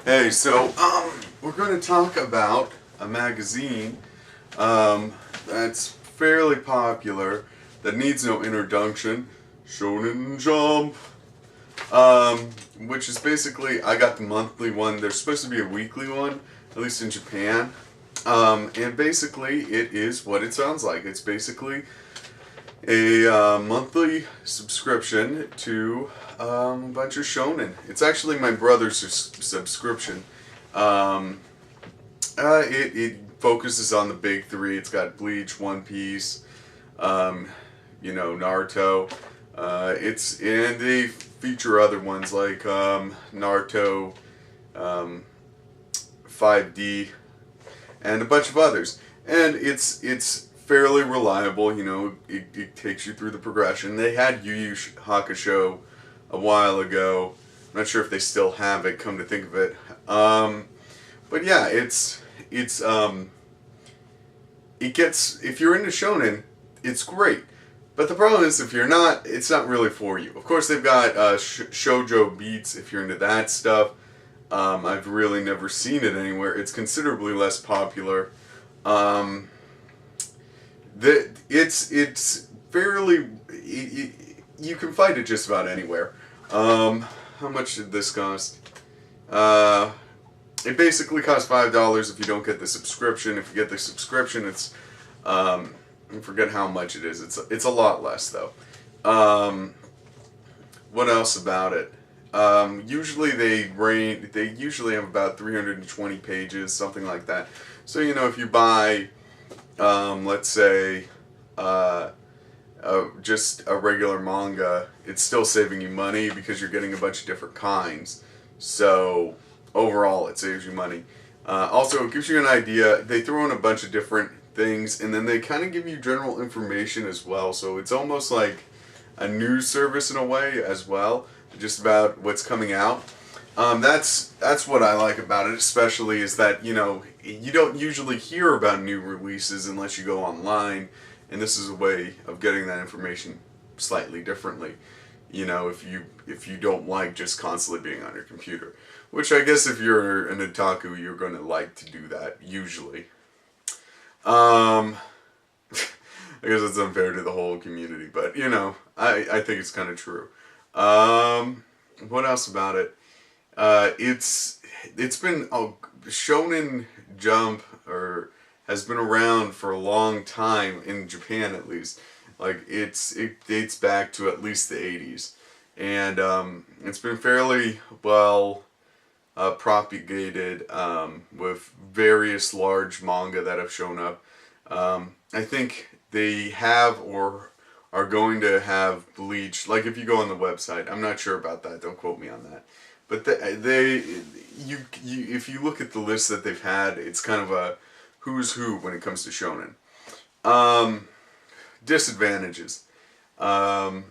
Hey, so we're going to talk about a magazine that's fairly popular that needs no introduction, Shonen Jump, um, which is basically I got the monthly one. There's supposed to be a weekly one, at least in Japan, and basically it is what it sounds like. It's basically a monthly subscription to a bunch of shonen. It's actually my brother's subscription. Um, it focuses on the big three. It's got Bleach, One Piece, um, Naruto. And they feature other ones like Naruto, um, 5D, and a bunch of others. And it's fairly reliable. It takes you through the progression. They had Yu Yu Hakusho a while ago. I'm not sure if they still have it. Come to think of it, but yeah, it's it gets if you're into shonen, it's great. But the problem is if you're not, it's not really for you. Of course, they've got shojo beats if you're into that stuff. I've really never seen it anywhere. It's considerably less popular. Um, it's fairly you can find it just about anywhere. How much did this cost? Uh, it basically costs $5 if you don't get the subscription. If you get the subscription, it's I forget how much it is. It's a lot less though. Um, what else about it? Usually they usually have about 320 pages, something like that. So if you buy, let's say, uh, just a regular manga, it's still saving you money because you're getting a bunch of different kinds. So overall, it saves you money. Also, it gives you an idea. They throw in a bunch of different things, and then they kind of give you general information as well. So it's almost like a news service in a way as well, just about what's coming out. That's what I like about it, especially is that you don't usually hear about new releases unless you go online, and this is a way of getting that information slightly differently. If you don't like just constantly being on your computer, which I guess if you're an otaku, you're going to like to do that usually. Um, I guess it's unfair to the whole community, but I think it's kind of true. Um, what else about it? It's been Shonen Jump or has been around for a long time in Japan at least. Like it dates back to at least the 80s, and it's been fairly well propagated with various large manga that have shown up. I think they have or are going to have Bleach. Like if you go on the website, I'm not sure about that. Don't quote me on that. But if you look at the list that they've had, it's kind of a who's who when it comes to shonen. Um, Disadvantages. Um,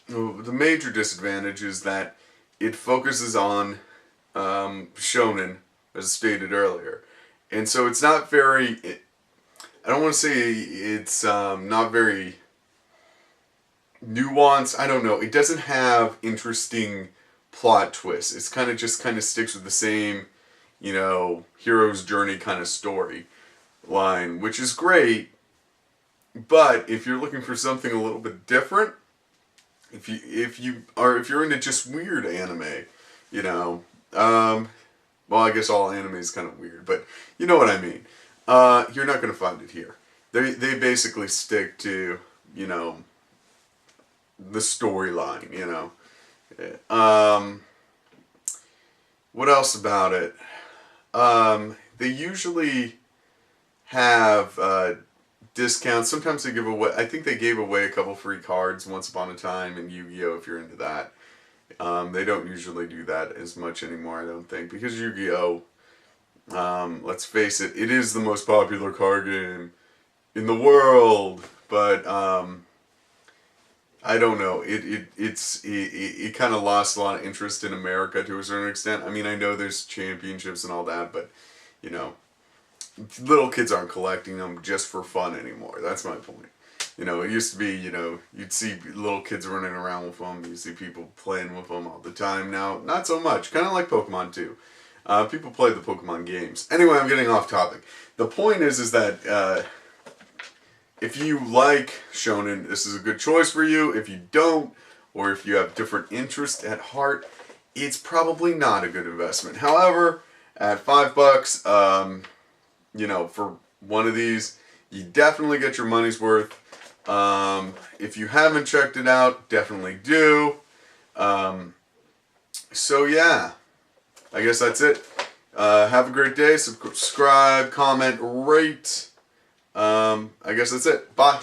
the major disadvantage is that it focuses on shonen, as stated earlier, and so it's not very. I don't want to say it's not very nuanced. I don't know. It doesn't have interesting plot twists. It's kind of sticks with the same, hero's journey kind of story line, which is great. But if you're looking for something a little bit different, if you're into just weird anime, you know, um, well, I guess all anime is kind of weird, but you know what I mean. You're not going to find it here. They basically stick to the storyline. Um, what else about it? They usually have discounts. Sometimes they give away. I think they gave away a couple free cards once upon a time in Yu-Gi-Oh! If you're into that. They don't usually do that as much anymore, I don't think, because Yu-Gi-Oh! Let's face it, it is the most popular card game in the world. But I don't know. It kind of lost a lot of interest in America to a certain extent. I mean, I know there's championships and all that, but you know, little kids aren't collecting them just for fun anymore. That's my point. It used to be, you'd see little kids running around with them. You see people playing with them all the time. Now, not so much. Kind of like Pokemon too. People play the Pokemon games. Anyway, I'm getting off topic. The point is that if you like shonen, this is a good choice for you. If you don't, or if you have different interests at heart, it's probably not a good investment. However, at $5, you know, for one of these, you definitely get your money's worth. If you haven't checked it out, definitely do. So yeah, I guess that's it. Have a great day. Subscribe, comment, rate. I guess that's it. Bye.